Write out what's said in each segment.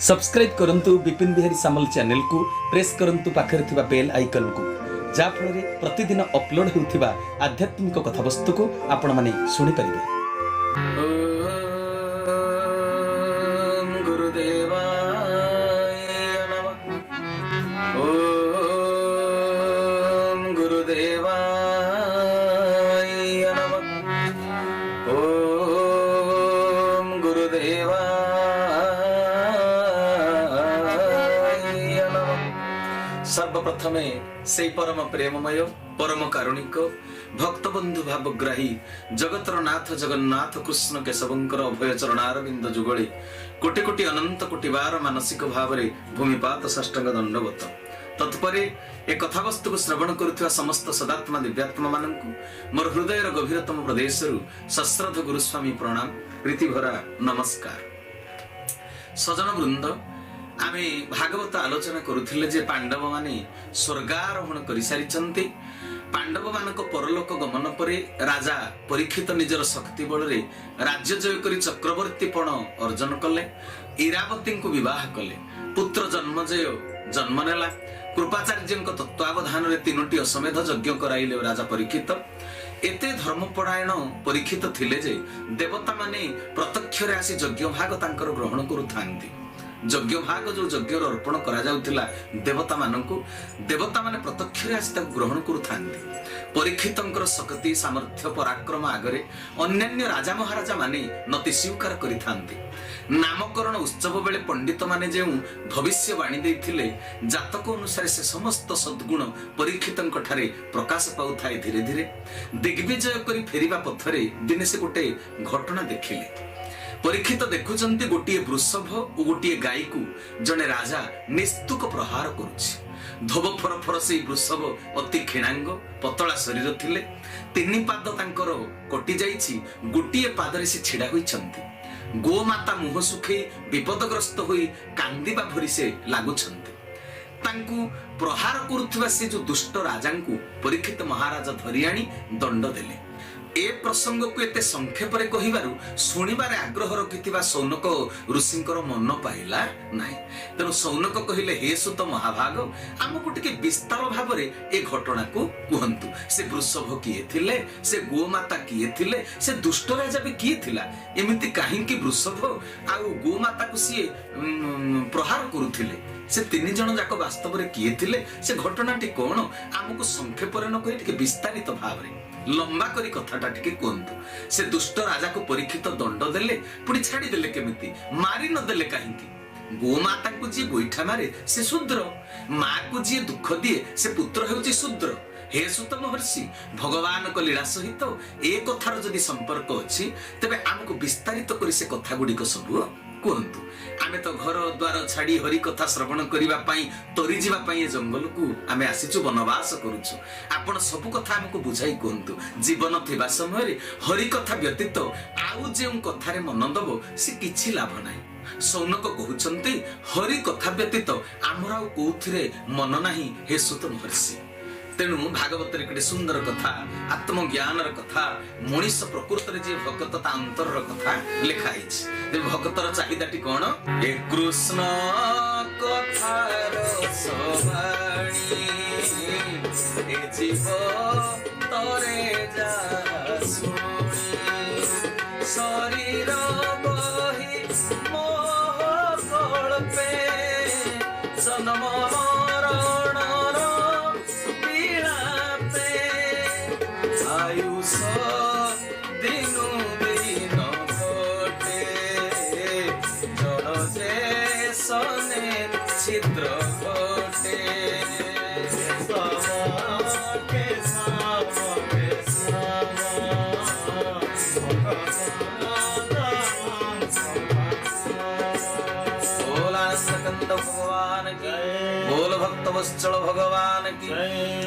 Subscribe करंतु विपिन बिहारी सामल channel को press करंतु पाखरे थिबा बेल आइकन को जा फल रे प्रतिदिन अपलोड होउथिबा आध्यात्मिक कथावस्तु को आपण माने सुनि परिबे। सर्वप्रथमे से परम प्रेममय परम कारुणिक भक्तबंधु भावग्राही जगतर नाथ जगन्नाथ कृष्ण केशवंकर अभय चरणारविंद जुगले कोटि कोटि अनंत कोटि बार मानसिक भाव भूमिपात साष्टांग दंडवत तत्परे ए कथावस्तु को श्रवण करुवा समस्त सदात्मा दिव्यात्मा मानू मोर हृदयर गभीरतम प्रदेश सश्रद्ध गुरुस्वामी प्रणाम प्रीतिभरा नमस्कार। सजन वृंद आमे भागवत आलोचना करुथिले जे पांडव माने स्वर्गारोहण करि सारिचंती। पांडव मानक परलोक गमन परे राजा परीक्षित निजर शक्ति बल रे राज्य जय करि चक्रवर्तीपण अर्जन कले, इरावती को विवाह कले, पुत्र जन्मजय जन्म नेला। कृपाचार्य तत्वावधान रे तीनोटी अश्वमेध यज्ञ कराइले राजा परीक्षित। एते धर्मपरायण परीक्षित थिले जे देवता माने प्रत्यक्ष रे आसी यज्ञ भाग तांकर ग्रहण करुथांती। यज्ञ भाग जो यज्ञ अर्पण करा जाउथिला देवता मानकु देवता माने प्रत्यक्ष रे आसी ताकु ग्रहण करुथांती। परीक्षितंकर शक्ति सामर्थ्य पराक्रम आगरे अन्यान्य राजा महाराजा माने नति स्वीकार करिथांती। नामकरण उत्सव बेले पंडित माने जे भविष्यवाणी देथिले जातक अनुसार से समस्त सद्गुण परीक्षितंक ठारे प्रकाश पाउथाय। धीरे धीरे दिग्विजय करी फेरिबा पथरे दिने से गोटे घटना देखिले। परीक्षित देखुचंती गोटे वृषभ और गोटे गाई को जने राजा निस्तुक प्रहार करुछि। धोब फर फर से वृषभ अति क्षीणांग पतला शरीर थिले। तीन पाद तांकर कटि जाइछि, गोटे पादरे से छिड़ा होइछंती। गोमाता मुह सुखै विपदग्रस्त होई कांदिबा भरी से लागुछंती। तांकु प्रहार करुथिबा से जो दुष्ट राजा को परीक्षित महाराज धरि आनी दंड देले। ए प्रसंग को एते संक्षेप रे कहिबारु सुनिबारे आग्रह रखिथिबा सौनक ऋषिंकर मन पाइला नाही। तेणु सौनक कहिले हे सुत महाभाग आमको टिके विस्तार भाव रे ए घटना को कहंतु। से वृषभ किए थिले, से गोमाता किए थिले, से दुष्ट राजा भी किए थिला। एमिति काहे कि वृषभ आ गोमाता को सी प्रहार करुथिले। से तीन जन जाक वास्तव रे किए थिले, से घटनाटी कोन आमको संक्षेप रे न कहि टिके विस्तारित भाव रे लंबा करी कथाटा टिके कहंतु। से दुष्ट राजा को परीक्षित दंड देले, पुणी छाड़ी देले केमिति? मारी न देले काहेकि? गोमाता को जी गोइठा मारे से शूद्र, मां को जी दुख दिए से पुत्र हेउची शूद्र। हे सुत महर्षि, भगवान को लीला सहित ए कथार जदि संपर्क अछि तबे आमको विस्तारित करी से कथा गुडिक सब कहंतु। आमे तो घर द्वार छाड़ी हरि कथा श्रवण करिबा पई तरी जिबा पई जंगल को आमे आसीचु, वनवास करूछु। आपण सब कथा हमको बुझाई कहंतु। जीवन थिबा समय रे हरि कथा व्यतीत आउ जे कथा रे मन दबो से किछि लाभ नाही। सौनक कहउचंती हरि कथा व्यतीत आमरा कोउथिरे मन नाही हे सुत महर्षि। तेणु भागवत रे सुंदर कथा, आत्मज्ञान कथा, मनीष प्रकृत रे जे भक्त ता अंतर कथा लिखाई। भक्तर चाहिदाटी कौन? ए कृष्ण कथार सवाणी ए जीव तरे जा सुनी शरीर बही मोह कल्पे जन्म आयुष दिनु दिन घटे जड़ जे सने छिद्र घटे। भगवान की बोल भक्त वत्सल भगवान की।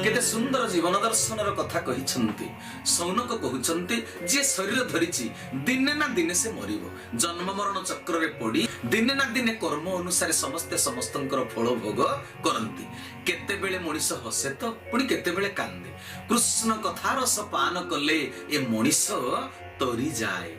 केते सुंदर जीवन दर्शन कथा कहिछंती। सौनक कहउछंती जे शरीर धरिछि दिने ना दिने से मरिबो। जन्म मरण चक्र रे पड़ी दिने ना दिने कर्म अनुसार समस्ते समस्तंकर फल भोग करंती। केते बेले मनीष हसे तो पुणी केते बेले कांदे। कृष्ण कथा रस पान कले ए मनीष तरी जाए।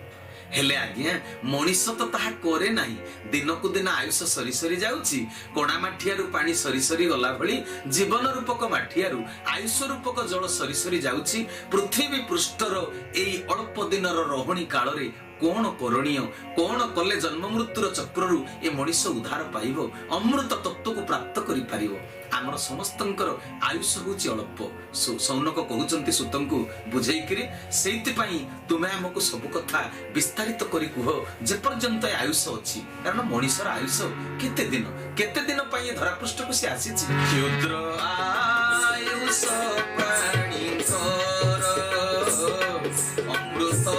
हेले आज्ञा मनीष तो ताहा करे नाही। दिनकु दिन आयुष सरी सरी जाउची। कोणा माठियारू पानी सरी सरी गला भली जीवन रूपक माठियारू आयुष रूपक जल सरी सरी जाउची। पृथ्वी पृष्ठर एई अल्प दिनर रहोणी काଳରେ कौन करणीय, कौन कले जन्म मृत्युर चक्ररू ए मनीष उद्धार पाइब, अमृत तत्व को प्राप्त करि पारिबो। आमर समस्तंकर आयुष होची अल्प। सौनक कहउचंती सुतंकु बुझेइकरी सेति पई तुमे हमकु सब कथा विस्तारित करी कुह जे पर्यंत आयुष अछि। कारण मनीषर आयुष केते दिन पई धरापृष्ठ को से आसीछि। क्षुद्र आयुष प्राणी कर अमृत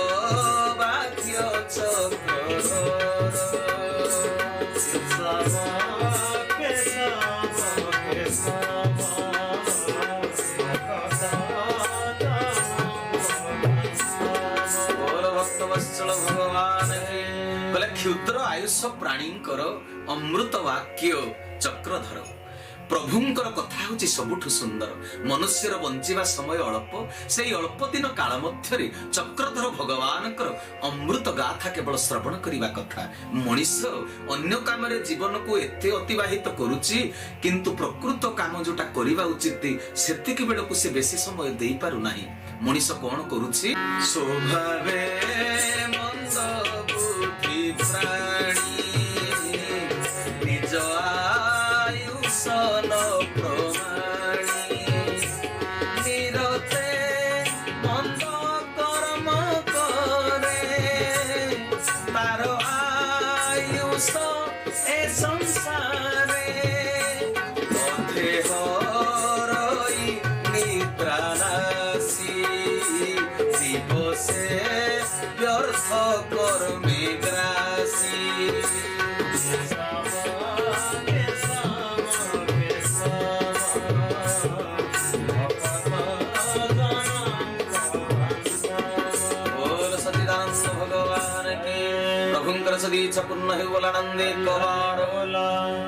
क्षुद्र आयुष प्राणींकर अमृत वाक्य चक्रधर। प्रभुंकर कथा होची सबुठु सुंदर। मनुष्यर बंचिबा समय अल्प, सेई अल्प दिन काल मध्यरे चक्रधर भगवानकर अमृत गाथा केवल श्रवण करिबा कथा। मनीष अन्य काम रे जीवन को एते अतिबाहित करूची, किंतु प्रकृत काम जोटा करिबा उचित सेतिक बेलकु से बेसी समय देई पारु नाही। मनीष कोन करूची? स्वभावे मंद बुद्धि प्राणी निज सन प्रमाणी निरते मंद कर्म करे तार आयुष ए संसारे पथे हरई निद्रा नासी जीव से व्यर्थ कर्मे ग्रासी।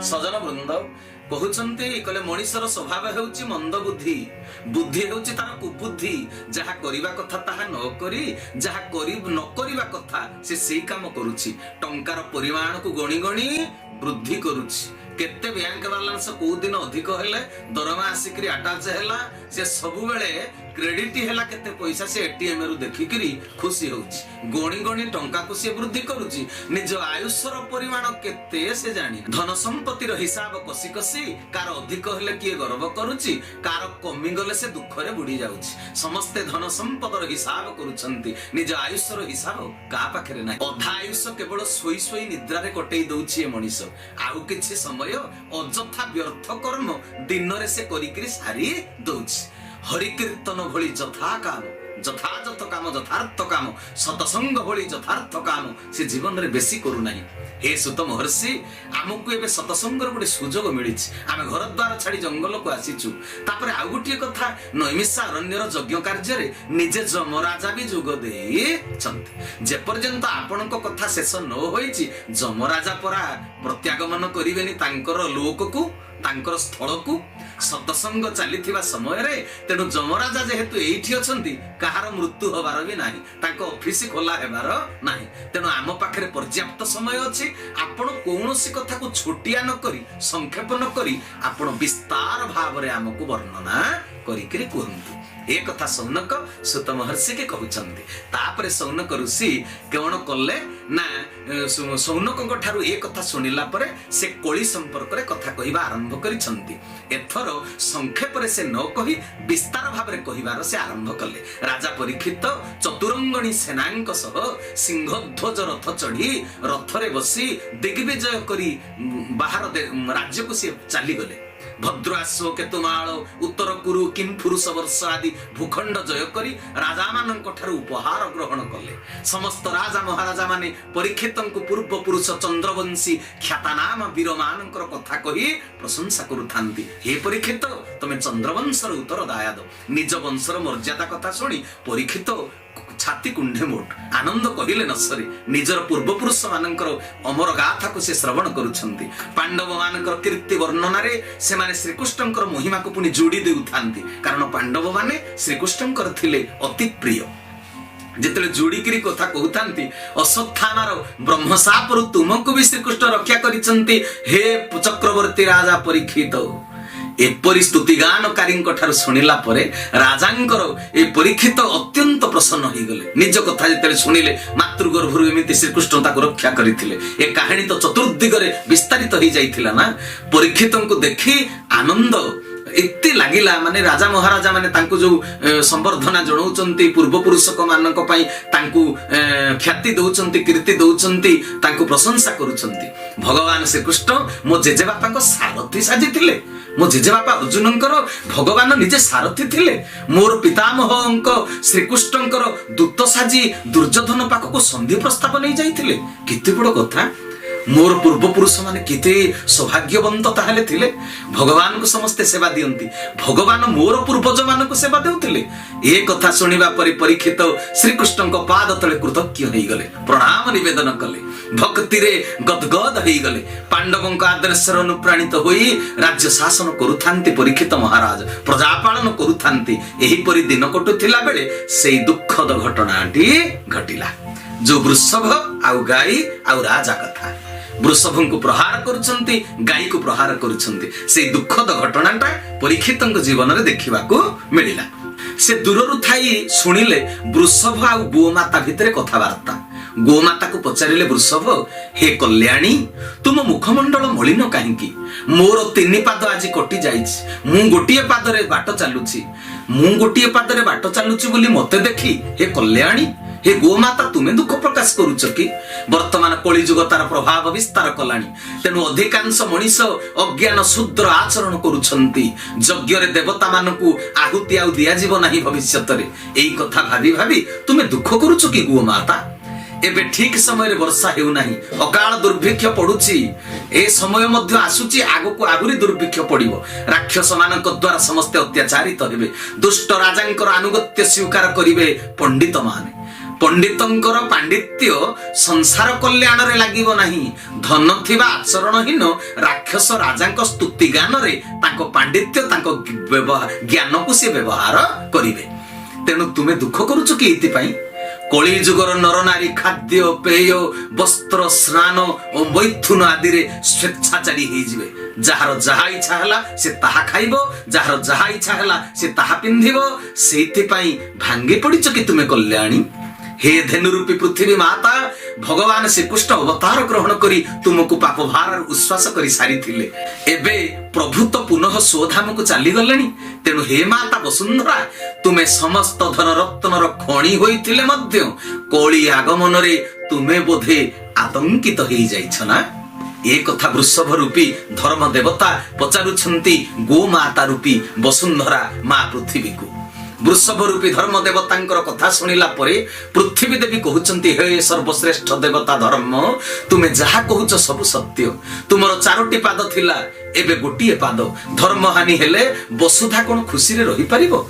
सजन वृंद कहउचंती कले मनीषर स्वभाव हेउची मंद बुद्धि। बुद्धि हेउची तार कुबुद्धि। जहा करिबा कथा ताहा न करी जहा न करिबा कथा से सेई काम करूची। टंकार परिमाण को गणी गणी वृद्धि करूची। केते बैंक बैलेंस को दिन अधिक हेले दरमा आसिकरी अटैच हैला से सब बेले क्रेडिट हैला केते पैसा से एटीएम रु देखिकरी खुशी होउची। गणी गणी टंका को से वृद्धि करूची। निज आयुषर परिमाण केते से जानी। धन संपत्तिर हिसाब कसी कसी कार अधिक हेले किए गर्व करूची, कार कमी गले से दुख रे बुडी जाउची। समस्ते धन संपदर हिसाब करूछंती, निज आयुषर हिसाब का पाखरे नाही। अधा आयुष केवल सोई सोई निद्रा रे कटई दउची ए मनीष। आउ किछि समय अଯଥା व्यर्थ कर्म दिन रे से करिकरी सारी दउछि। हरि कीर्तन भली यथा काम, यथार्थ काम यथार्थ काम, सतसंग भली यथार्थ काम से जीवन रे बेसी करू नाही। हे सुत महर्षि आमको एबे सतसंगर गोटे सुजोग मिलिछि। आमे घर द्वार छाड़ी जंगल को आसीछु। तापरे आ गुटिए कथा नैमिषा अरण्यर यज्ञ कार्य रे निजे जमराजा भी जोग देई छन्ति। जे पर्यंत आपनक कथा शेष न होईछि जमराजा परा प्रत्यागमन करिवेनी तांकर लोक को, तांकर स्थल को। सतसंग चलीथिबा समय रे तेनु जमराजा जेहेतु एठी अछंती कहार मृत्यु होबार भी नाही, तांको ऑफिस खोला हेबार नाही। तेनु आम पाखरे पर्याप्त समय अछि। आपण कोनोसी कथा को छोटिया न करी संक्षेप न करी आपण विस्तार भाव रे हमकु वर्णना करिकरी कहंतु। ए कथा सौनक सुत महर्षि के कहउचंती। तापरे सौनक ऋषि कोन कले ना सौनकଙ୍କ ठारू ए कथा सुनिला परे से कोली संपर्क रे कथा कहिबा आरंभ करिसंती। एथरो संक्षेप रे से न कहि विस्तार भाव रे कहिबार से आरंभ कले। राजा परीक्षित चतुरंगणी सेनांक सह सिंहध्वज रथ चढ़ी रथ रे बसी दिग्विजय करी बाहर राज्य को से चली गले। भद्राश्व केतुमाल उत्तर कुरु किंपुरुष वर्ष आदि भूखंड जय करी राजा मानक ठारू उपहार ग्रहण कले। समस्त राजा महाराजा माने परीक्षितंकु पूर्व पुरुष चंद्रवंशी ख्यातनाम वीर मानकर कथा कही प्रशंसा करुथांती। हे परीक्षित तमे चंद्रवंशर उत्तर दायाद। निज वंशर मर्यादा कथा सुनी परीक्षित छाती कुंडे मोट आनंद कहिले न सरे। निजर पूर्व पुरुष मानकर अमर गाथा को से श्रवण करुछंती। पांडव मानकर कीर्ति वर्णना रे से माने श्रीकृष्णकर महिमा को पुनी जोड़ी देउथांती। कारण पांडव माने श्रीकृष्णकर थिले अति प्रिय। ଯେତେବେଳେ ଯୋଡ଼ିକିରି କଥା କହୁଥାନ୍ତି ଅଶ୍ୱତ୍ଥାମାର ବ୍ରହ୍ମଶାପରୁ ତୁମକୁ ବି ଶ୍ରୀକୃଷ୍ଣ ରକ୍ଷା କରିଛନ୍ତି ହେ ଚକ୍ରବର୍ତ୍ତୀ ରାଜା ପରୀକ୍ଷିତ। ଏପରି ସ୍ତୁତିଗାନକାରୀଙ୍କ ଠାରୁ ଶୁଣିଲା ପରେ ରାଜାଙ୍କର ଏ ପରୀକ୍ଷିତ ଅତ୍ୟନ୍ତ ପ୍ରସନ୍ନ ହେଇଗଲେ। ନିଜ କଥା ଯେତେବେଳେ ଶୁଣିଲେ ମାତୃଗର୍ଭରୁ ଏମିତି ଶ୍ରୀକୃଷ୍ଣ ତାକୁ ରକ୍ଷା କରିଥିଲେ, ଏ କାହାଣୀ ତ ଚତୁର୍ଦିଗରେ ବିସ୍ତାରିତ ହେଇଯାଇଥିଲା ନା। ପରୀକ୍ଷିତଙ୍କୁ ଦେଖି ଆନନ୍ଦ ଏତେ ଲାଗିଲା, ମାନେ ରାଜା ମହାରାଜା ମାନେ ତାଙ୍କୁ ଯୋଉ ସମ୍ବର୍ଦ୍ଧନା ଜଣାଉଛନ୍ତି, ପୂର୍ବପୁରୁଷକ ମାନଙ୍କ ପାଇଁ ତାଙ୍କୁ ଖ୍ୟାତି ଦଉଛନ୍ତି, କୀର୍ତ୍ତି ଦଉଛନ୍ତି, ତାଙ୍କୁ ପ୍ରଶଂସା କରୁଛନ୍ତି। ଭଗବାନ ଶ୍ରୀକୃଷ୍ଣ ମୋ ଜେଜେବାପାଙ୍କ ସାରଥୀ ସାଜିଥିଲେ, ମୋ ଜେଜେବାପା ଅର୍ଜୁନଙ୍କର ଭଗବାନ ନିଜେ ସାରଥୀ ଥିଲେ, ମୋର ପିତାମହଙ୍କ ଶ୍ରୀକୃଷ୍ଣଙ୍କର ଦୂତ ସାଜି ଦୁର୍ଯ୍ୟୋଧନ ପାଖକୁ ସନ୍ଧି ପ୍ରସ୍ତାବ ନେଇ ଯାଇଥିଲେ। କେତେ ବଡ଼ କଥା! ମୋର ପୂର୍ବପୁରୁଷ ମାନେ କେତେ ସୌଭାଗ୍ୟବନ୍ତ ତାହେଲେ ଥିଲେ। ଭଗବାନଙ୍କୁ ସମସ୍ତେ ସେବା ଦିଅନ୍ତି, ଭଗବାନ ମୋର ପୂର୍ବଜ ମାନଙ୍କୁ ସେବା ଦେଉଥିଲେ। ଏ କଥା ଶୁଣିବା ପରେ ପରୀକ୍ଷିତ ଶ୍ରୀକୃଷ୍ଣଙ୍କ ପାଦ ତଳେ କୃତଜ୍ଞ ହେଇଗଲେ, ପ୍ରଣାମ ନିବେଦନ କଲେ, ଭକ୍ତିରେ ଗଦଗଦ ହେଇଗଲେ। ପାଣ୍ଡବଙ୍କ ଆଦର୍ଶରେ ଅନୁପ୍ରାଣିତ ହୋଇ ରାଜ୍ୟ ଶାସନ କରୁଥାନ୍ତି ପରୀକ୍ଷିତ ମହାରାଜ, ପ୍ରଜାପାଳନ କରୁଥାନ୍ତି। ଏହିପରି ଦିନ କଟୁଥିଲା ବେଳେ ସେଇ ଦୁଃଖଦ ଘଟଣାଟି ଘଟିଲା। ଯୋଉ ବୃଷଭ ଆଉ ଗାଈ ଆଉ ରାଜା କଥା, ବୃଷଭଙ୍କୁ ପ୍ରହାର କରୁଛନ୍ତି, ଗାଈକୁ ପ୍ରହାର କରୁଛନ୍ତି, ସେଇ ଦୁଃଖଦ ଘଟଣାଟା ପରୀକ୍ଷିତଙ୍କ ଜୀବନରେ ଦେଖିବାକୁ ମିଳିଲା। ସେ ଦୂରରୁ ଥାଇ ଶୁଣିଲେ ବୃଷଭ ଆଉ ଗୋମାତା ଭିତରେ କଥାବାର୍ତ୍ତା। ଗୋମାତାକୁ ପଚାରିଲେ ବୃଷଭ, ହେ କଲ୍ୟାଣୀ, ତୁମ ମୁଖମଣ୍ଡଳ ମଳିନ କାହିଁକି? ମୋର 3 ପାଦ ଆଜି କଟି ଯାଇଛି, ମୁଁ ଗୋଟିଏ ପାଦରେ ବାଟ ଚାଲୁଛି, ବୋଲି ମତେ ଦେଖି ହେ କଲ୍ୟାଣୀ, ହେ ଗୋମାତା, ତୁମେ ଦୁଃଖ ପ୍ରକାଶ କରୁଛ କି? ବର୍ତ୍ତମାନ କଳିଯୁଗ ତାର ପ୍ରଭାବ ବିସ୍ତାର କଲାଣି, ତେଣୁ ଅଧିକାଂଶ ମଣିଷ ଅଜ୍ଞାନ ଶୂଦ୍ର ଆଚରଣ କରୁଛନ୍ତି। ଯଜ୍ଞରେ ଦେବତା ମାନଙ୍କୁ ଆହୁତି ଆଉ ଦିଆଯିବ ନାହିଁ ଭବିଷ୍ୟତରେ। ଏଇ କଥା ଭାବି ଭାବି ତୁମେ ଦୁଃଖ କରୁଛ କି ଗୋମାତା? ଏବେ ଠିକ ସମୟରେ ବର୍ଷା ହେଉନାହିଁ, ଅକାଳ ଦୁର୍ଭିକ୍ଷ ପଡୁଛି, ଏ ସମୟ ମଧ୍ୟ ଆସୁଛି, ଆଗକୁ ଆହୁରି ଦୁର୍ଭିକ୍ଷ ପଡିବ। ରାକ୍ଷସ ମାନଙ୍କ ଦ୍ୱାରା ସମସ୍ତେ ଅତ୍ୟାଚାରିତ ହେବେ, ଦୁଷ୍ଟ ରାଜାଙ୍କର ଆନୁଗତ୍ୟ ସ୍ୱୀକାର କରିବେ ପଣ୍ଡିତ ମାନେ। ପଣ୍ଡିତଙ୍କର ପାଣ୍ଡିତ୍ୟ ସଂସାର କଲ୍ୟାଣରେ ଲାଗିବ ନାହିଁ। ଧନ ଥିବା ଆଚରଣହୀନ ରାକ୍ଷସ ରାଜାଙ୍କ ସ୍ତୁତି ଗାନରେ ତାଙ୍କ ପାଣ୍ଡିତ୍ୟ, ତାଙ୍କ ଜ୍ଞାନକୁ ସେ ବ୍ୟବହାର କରିବେ। ତେଣୁ ତୁମେ ଦୁଃଖ କରୁଛ କି ଏଇଥିପାଇଁ? କଳି ଯୁଗର ନରନାରୀ ଖାଦ୍ୟ ପେୟ ବସ୍ତ୍ର ସ୍ନାନ ଓ ମୈଥୁନ ଆଦିରେ ସ୍ୱେଚ୍ଛାଚାରୀ ହେଇଯିବେ। ଯାହାର ଯାହା ଇଚ୍ଛା ହେଲା ସେ ତାହା ଖାଇବ, ଯାହାର ଯାହା ଇଚ୍ଛା ହେଲା ସେ ତାହା ପିନ୍ଧିବ। ସେଇଥିପାଇଁ ଭାଙ୍ଗି ପଡିଛ କି ତୁମେ କଲ୍ୟାଣୀ? हे धेनुरूपी पृथ्वी माता, भगवान श्रीकृष्ण अवतार ग्रहण करी तुमको पाप भार उश्वास करी सारी थिले। एबे प्रभु तो पुनः स्वधाम को चली गलेनी। तेणु हे माता वसुंधरा, तुमे समस्त धन रत्न खणी होइथिले मध्य कली आगमन रे तुमे बोधे आतंकित हो जाइछ ना। ए कथा वृषभ रूपी धर्म देवता पचारुछंती गोमाता रूपी वसुंधरा मां पृथ्वी को। वृषभ रूपी धर्म देवतांकर कथा सुनिला परे पृथ्वी देवी कहउचंती, हे सर्वश्रेष्ठ देवता धर्म, तुमे जहा कहउच सब सत्य। तुमर 4टी पाद थिला, एबे गोटिए पाद। धर्म हानि हेले वसुधा कोन खुशी रे रही परिबो?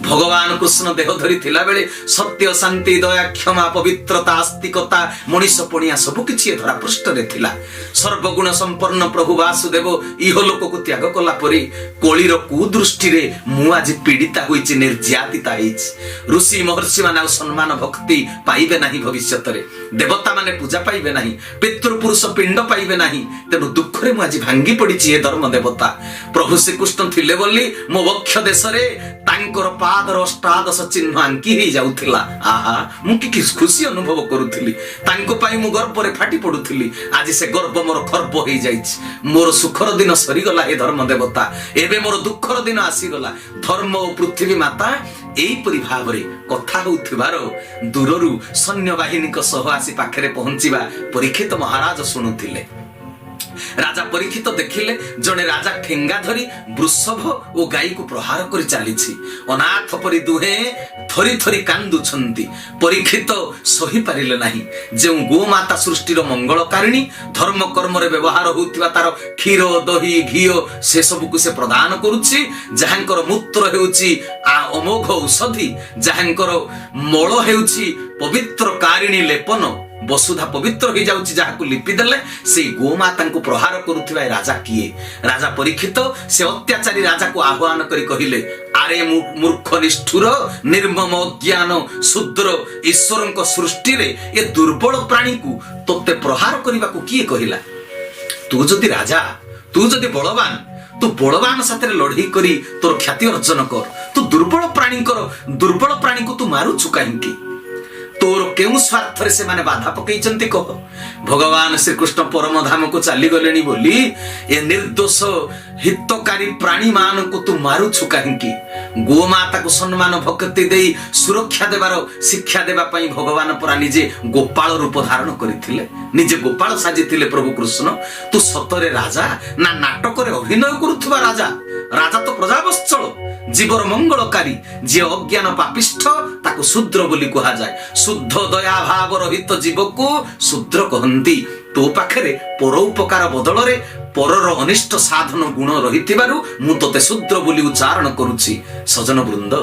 भगवान कृष्ण देह धरी थिला बेले सत्य शांति दया क्षमा पवित्रता आस्तिकता मनीषपणिया सब किछि धरा पृष्ठ रे थिला। सर्वगुण संपन्न प्रभु वासुदेव इहलोक को त्याग कला परे कलिर कुदृष्टि रे मु आज पीड़िता होइछि, निर्यातिता होइछि। ऋषि महर्षि माने सम्मान भक्ति पाइबे नाही, भविष्यत रे देवता माने पूजा पाइबे नाही, पितृपुरुष पिंड पाइबे नाही। तेनु दुख रे मु आज भांगी पड़िछि। हे धर्म देवता प्रभु श्री कृष्ण थिले बोली मो वक्ष देश रे तांकर पादर अष्टादश चिन्ह आंकी ही जाउथिला। आहा, मु कि खुशी अनुभव करुथिली, तांको पाई मु गर्व रे फाटी पडुथिली। आज से गर्व मोर खर्ब हो जाइछि। मोर सुखर दिन सरी गला। हे धर्म देवता, एबे मोर दुखर दिन आसी गला। धर्म और पृथ्वी माता एई परि भाबरे कथा होउथिबार दूररु सैन्य बाहिनी को सह आसी पाखरे पहुंचीबा परीक्षित महाराज सुनुथिले। राजा परीक्षित देखिले जने राजा ठेंगा धरी वृषभ और गाई को प्रहार कर चली। अनाथ परि दुहे थरी थरी कांदुछंती। परीक्षित सही पारिले नाही। जे गोमाता सृष्टिर मंगलकारिणी, धर्म कर्म रे व्यवहार होउतिबा तार क्षीर दही घीओ से सब को से प्रदान करूछि। जहांकर मूत्र हेउछि अमोघ औषधि, जहांकर मल हेउछि पवित्र कारिणी लेपन। वसुधा पवित्र हो जाउछि, जहाको लिपि देले से गोमाता को प्रहार करुथिबा राजा किए? राजा परीक्षित से अत्याचारी राजा को आह्वान करी कहिले, आरे ଆରେ ମୂର୍ଖ ନିଷ୍ଠୁର ନିର୍ମମ ଅଜ୍ଞାନ ଶୂଦ୍ର ଈଶ୍ୱରଙ୍କ ସୃଷ୍ଟିରେ ଏ ଦୁର୍ବଳ ପ୍ରାଣୀକୁ ତୋତେ ପ୍ରହାର କରିବାକୁ କିଏ କହିଲା? ତୁ ଯଦି ରାଜା, ତୁ ଯଦି ବଳବାନ, ତୁ ବଳବାନ ସାଥିରେ ଲଢେଇ କରି ତୋର ଖ୍ୟାତି ଅର୍ଜନ କର। ତୁ ଦୁର୍ବଳ ପ୍ରାଣୀକୁ ତୁ ମାରୁଛୁ କାହିଁକି? ତୋର କେଉଁ ସ୍ୱାର୍ଥରେ ସେମାନେ ବାଧା ପକେଇଛନ୍ତି କହ? ଭଗବାନ ଶ୍ରୀକୃଷ୍ଣ ପରମ ଧାମକୁ ଚାଲିଗଲେଣି ବୋଲି ଏ ନିର୍ଦ୍ଦୋଷ ହିତକାରୀ ପ୍ରାଣୀ ମାନଙ୍କୁ ତୁ ମାରୁଛୁ କାହିଁକି? ଗୋମାତାକୁ ସମ୍ମାନ ଭକ୍ତି ଦେଇ ସୁରକ୍ଷା ଦେବାର ଶିକ୍ଷା ଦେବା ପାଇଁ ଭଗବାନ ପରା ନିଜେ ଗୋପାଳ ରୂପ ଧାରଣ କରିଥିଲେ, ନିଜେ ଗୋପାଳ ସାଜିଥିଲେ ପ୍ରଭୁ କୃଷ୍ଣ। ତୁ ସତରେ ରାଜା ନା ନାଟକରେ ଅଭିନୟ କରୁଥିବା ରାଜା? ରାଜା ତ ପ୍ରଜାବତ୍ସଳ, ଜୀବର ମଙ୍ଗଳକାରୀ। ଯିଏ ଅଜ୍ଞାନ ପାପିଷ୍ଠ ତାକୁ ଶୂଦ୍ର ବୋଲି କୁହାଯାଏ। ଶୁଦ୍ଧ ଦୟା ଭାବ ରହିତ ଜୀବକୁ ଶୂଦ୍ର କହନ୍ତି। ତୋ ପାଖରେ ପର ଉପକାର ବଦଳରେ ପରର ଅନିଷ୍ଟ ସାଧନ ଗୁଣ ରହିଥିବାରୁ ମୁଁ ତୋତେ ଶୂଦ୍ର ବୋଲି ଉଚ୍ଚାରଣ କରୁଛି। ସଜନ ବୃନ୍ଦ,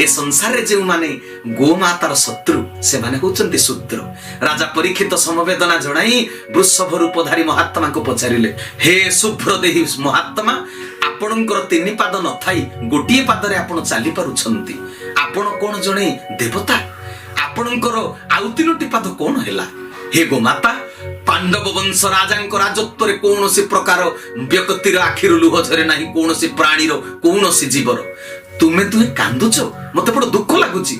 ଏ ସଂସାରରେ ଯେଉଁମାନେ ଗୋମାତାର ଶତ୍ରୁ ସେମାନେ ହଉଛନ୍ତି ଶୂଦ୍ର। ରାଜା ପରୀକ୍ଷିତ ସମବେଦନା ଜଣାଇ ବୃଷଭ ରୂପଧାରୀ ମହାତ୍ମାଙ୍କୁ ପଚାରିଲେ, ହେ ଶୁଭ୍ର ଦେହୀ ମହାତ୍ମା, ଆପଣଙ୍କର 3 ପାଦ ନଥାଇ ଗୋଟିଏ ପାଦରେ ଆପଣ ଚାଲି ପାରୁଛନ୍ତି। ଆପଣ କଣ ଜଣେ ଦେବତା? ଆପଣଙ୍କର ଆଉ 3ଟି ପାଦ କଣ ହେଲା? ହେ ଗୋମାତା, ପାଣ୍ଡବ ବଂଶ ରାଜାଙ୍କ ରାଜତ୍ୱରେ କୌଣସି ପ୍ରକାର ବ୍ୟକ୍ତିର ଆଖିରୁ ଲୁହ ଝରେ ନାହିଁ, କୌଣସି ପ୍ରାଣୀର, କୌଣସି ଜୀବର। ତୁମେ କାନ୍ଦୁଛ, ମତେ ବଡ ଦୁଃଖ ଲାଗୁଛି,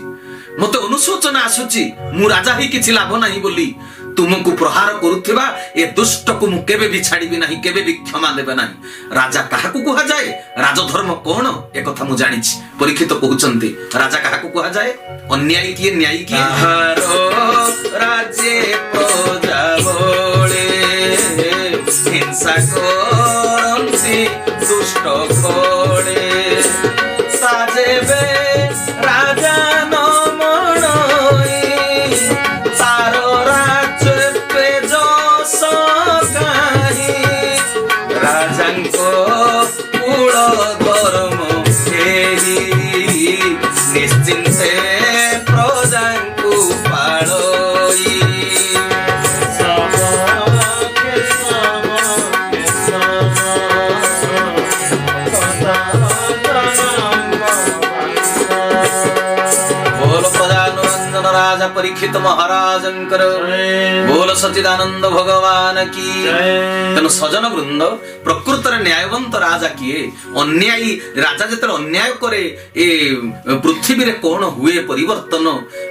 ମତେ ଅନୁଶୋଚନା ଆସୁଛି। ମୁଁ ରାଜା ହେଇ କିଛି ଲାଭ ନାହିଁ ବୋଲି ତୁମକୁ ପ୍ରହାର କରୁଥିବା ଏ ଦୁଷ୍ଟକୁ ମୁଁ କେବେ ବି ଛାଡ଼ିବି ନାହିଁ, କେବେ ବି କ୍ଷମା ଦେବେ ନାହିଁ। ରାଜା କାହାକୁ କୁହାଯାଏ? ରାଜଧର୍ମ କଣ ଏକଥା ମୁଁ ଜାଣିଛି। ପରୀକ୍ଷିତ କହୁଛନ୍ତି, ରାଜା କାହାକୁ କୁହାଯାଏ? ଅନ୍ୟାୟୀ କିଏ, ନ୍ୟାୟୀ କିଏ? ରାଜେ ପ୍ରଜା ବଳେ ହିଂସା କରନ୍ତି ଦୁଷ୍ଟ ଖୋଳେ ସାଜେବେ ରାଜା ନିଶ୍ଚିନ୍ତେ ପ୍ରଜାଙ୍କୁ ପାଳଇ। ବୋଲ ପ୍ରଜାନୁରଞ୍ଜନ ରାଜା ପରୀକ୍ଷିତ ମହାରାଜଙ୍କର, ବୋଲ ସଚିଦାନନ୍ଦ ଭଗବାନ କି। ତେଣୁ ସଜନ ବୃନ୍ଦ, ପ୍ରକୃତରେ ନ୍ୟାୟବନ୍ତ ରାଜା କିଏ? ଅନ୍ୟାୟୀ ରାଜା ଯେତେବେଳେ ଅନ୍ୟାୟ କରେ ଏ ପୃଥିବୀରେ କଣ ହୁଏ ପରିବର୍ତ୍ତନ,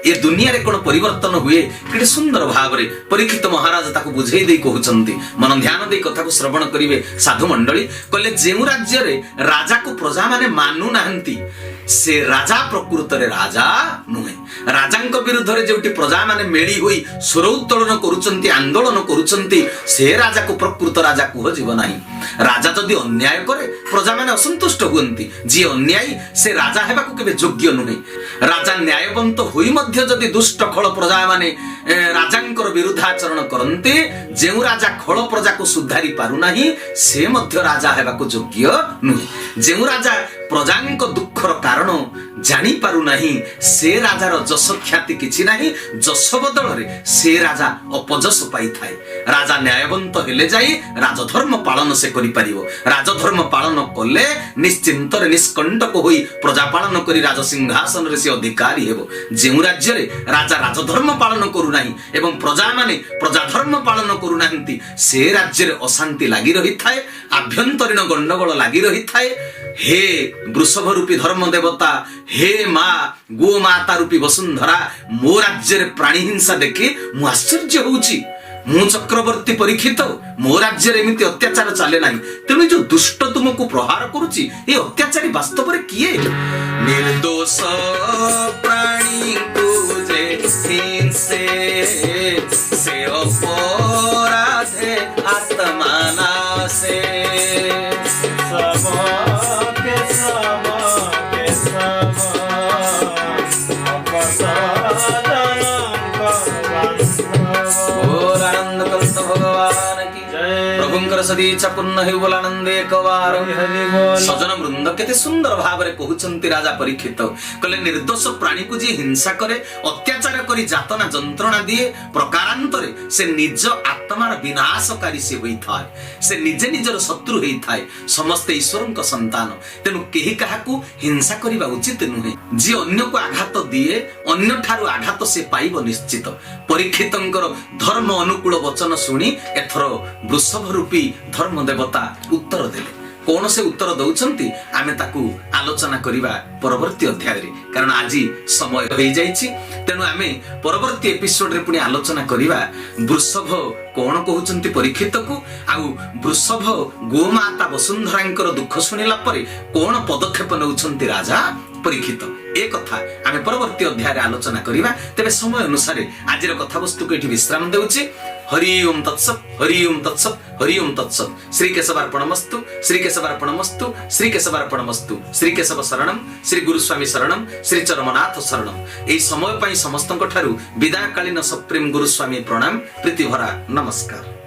ଏ ଦୁନିଆରେ କଣ ପରିବର୍ତ୍ତନ ହୁଏ, କେତେ ସୁନ୍ଦର ଭାବରେ ପରୀକ୍ଷିତ ମହାରାଜ ତାକୁ ବୁଝେଇ ଦେଇ କହୁଛନ୍ତି। ମନ ଧ୍ୟାନ ଦେଇ କଥାକୁ ଶ୍ରବଣ କରିବେ ସାଧୁ ମଣ୍ଡଳୀ। କହିଲେ, ଯେଉଁ ରାଜ୍ୟରେ ରାଜାକୁ ପ୍ରଜାମାନେ ମାନୁନାହାନ୍ତି ସେ ରାଜା ପ୍ରକୃତରେ ରାଜା ନୁହେଁ। ରାଜାଙ୍କ ବିରୁଦ୍ଧରେ ଯୋଉଠି ପ୍ରଜାମାନେ ମେଳି ହୋଇ ସ୍ୱର ଉତ୍ତୋଳନ କରୁଛନ୍ତି, ଆନ୍ଦୋଳନ କରୁଛନ୍ତି, ସେ ରାଜାକୁ ପ୍ରକୃତ ରାଜା କୁହାଯିବ ନାହିଁ। ରାଜା ଯଦି ଅନ୍ୟାୟ କରେ ପ୍ରଜାମାନେ ଅସନ୍ତୁଷ୍ଟ ହୁଅନ୍ତି। ଯିଏ ଅନ୍ୟାୟୀ ସେ ରାଜା ହେବାକୁ କେବେ ଯୋଗ୍ୟ ନୁହେଁ। ରାଜା ନ୍ୟାୟବନ୍ତ ହୋଇ ମଧ୍ୟ ଯଦି ଦୁଷ୍ଟ ଖଳ ପ୍ରଜାମାନେ ରାଜାଙ୍କର ବିରୁଦ୍ଧାଚରଣ କରନ୍ତି, ଯେଉଁ ରାଜା ଖଳ ପ୍ରଜାକୁ ସୁଧାରି ପାରୁନାହିଁ ସେ ମଧ୍ୟ ରାଜା ହେବାକୁ ଯୋଗ୍ୟ ନୁହେଁ। ଯେଉଁ ରାଜା ପ୍ରଜାଙ୍କ ଦୁଃଖର କାରଣ ଜାଣି ପାରୁନାହିଁ ସେ ରାଜାର ଯଶ ଖ୍ୟାତି କିଛି ନାହିଁ। ଯଶ ବଦଳରେ ସେ ରାଜା ଅପଯଶ ପାଇଥାଏ। ରାଜା ନ୍ୟାୟବନ୍ତ ହେଲେ ଯାଇ ରାଜଧର୍ମ ପାଳନ ସେ କରିପାରିବ। ରାଜଧର୍ମ ପାଳନ କଲେ ନିଶ୍ଚିନ୍ତରେ ନିଷ୍କଣ୍ଟକ ହୋଇ ପ୍ରଜା ପାଳନ କରି ରାଜ ସିଂହାସନରେ ସେ ଅଧିକାରୀ ହେବ। ଯେଉଁ ରାଜ୍ୟରେ ରାଜା ରାଜଧର୍ମ ପାଳନ କରୁନାହିଁ ଏବଂ ପ୍ରଜାମାନେ ପ୍ରଜାଧର୍ମ ପାଳନ କରୁନାହାନ୍ତି ସେ ରାଜ୍ୟରେ ଅଶାନ୍ତି ଲାଗି ରହିଥାଏ, ଆଭ୍ୟନ୍ତରୀଣ ଗଣ୍ଡଗୋଳ ଲାଗି ରହିଥାଏ। ହେ ବୃଷଭ ରୂପୀ ଧର୍ମ ଦେବତା, ହେ ମା ଗୋମାତା ରୂପୀ ବସୁନ୍ଧରା, ମୋ ରାଜ୍ୟରେ ପ୍ରାଣୀ ହିଂସା ଦେଖି ମୁଁ ଆଶ୍ଚର୍ଯ୍ୟ ହଉଛି। ମୁଁ ଚକ୍ରବର୍ତ୍ତୀ ପରୀକ୍ଷିତ, ମୋ ରାଜ୍ୟରେ ଏମିତି ଅତ୍ୟାଚାର ଚାଲେ ନାହିଁ। ତେଣୁ ଯୋଉ ଦୁଷ୍ଟ ତୁମକୁ ପ୍ରହାର କରୁଛି ଏ ଅତ୍ୟାଚାରୀ ବାସ୍ତବରେ କିଏ? ନିର୍ଦୋଷ ପ୍ରାଣୀଙ୍କୁ ଯେ ହିଂସେ ସେ ଅପରାଧେ ଆତ୍ମା ନାଶେ। सदी च पूर्ण हेउ बोल आनंदे एकबार हरि बोल। सजन वृंद केते सुंदर भाव रे कहउचंती राजा परीक्षित कहले निर्दोष प्राणी को जी हिंसा करे अत्याचार करी जातना जंत्रणा दिए प्रकारांतरे से निज आत्मार विनाशकारी से होई थाए से निजे निजर शत्रु होई थाए समस्त ईश्वरक संतान तेनु केही काहाकू हिंसा करिबा उचित नुहे जी अन्य को आघात दिए अन्य ठारू आघात से पाइब निश्चित परीक्षितंकर धर्म अनुकूल वचन सुनी एथर वृषभ रूपी धर्म देवता उत्तर देले कौन से उत्तर दौचंती आमे ताकू आलोचना करिबा परवर्ती अध्याय रे कारण आज समय होई जाईछि तेनु आमे परवर्ती एपिसोड रे पुनी आलोचना करिबा वृषभ कौन कहउचंती परीक्षित को आउ वृषभ गोमाता वसुंधरांकर दुख सुनिला परे कौन पदक्षेप नउचंती राजा परीक्षित ए कथा आमे परवर्ती अध्याय रे आलोचना करिबा तेबे समय अनुसार आज रो कथा वस्तु को एठी विश्राम देउछि हरि ओम तत्सत हरि ओम तत्सत हरि ओम तत्सत श्री केशवार्पणमस्तु श्री केशवार्पणमस्तु श्री केशवार्पणमस्तु श्री केशव शरणम श्री गुरुस्वामी शरणम श्री चरमनाथ शरणम एई समय पई समस्तक ठारू विदायकालीन सप्रेम गुरुस्वामी प्रणाम प्रीति भरा नमस्कार।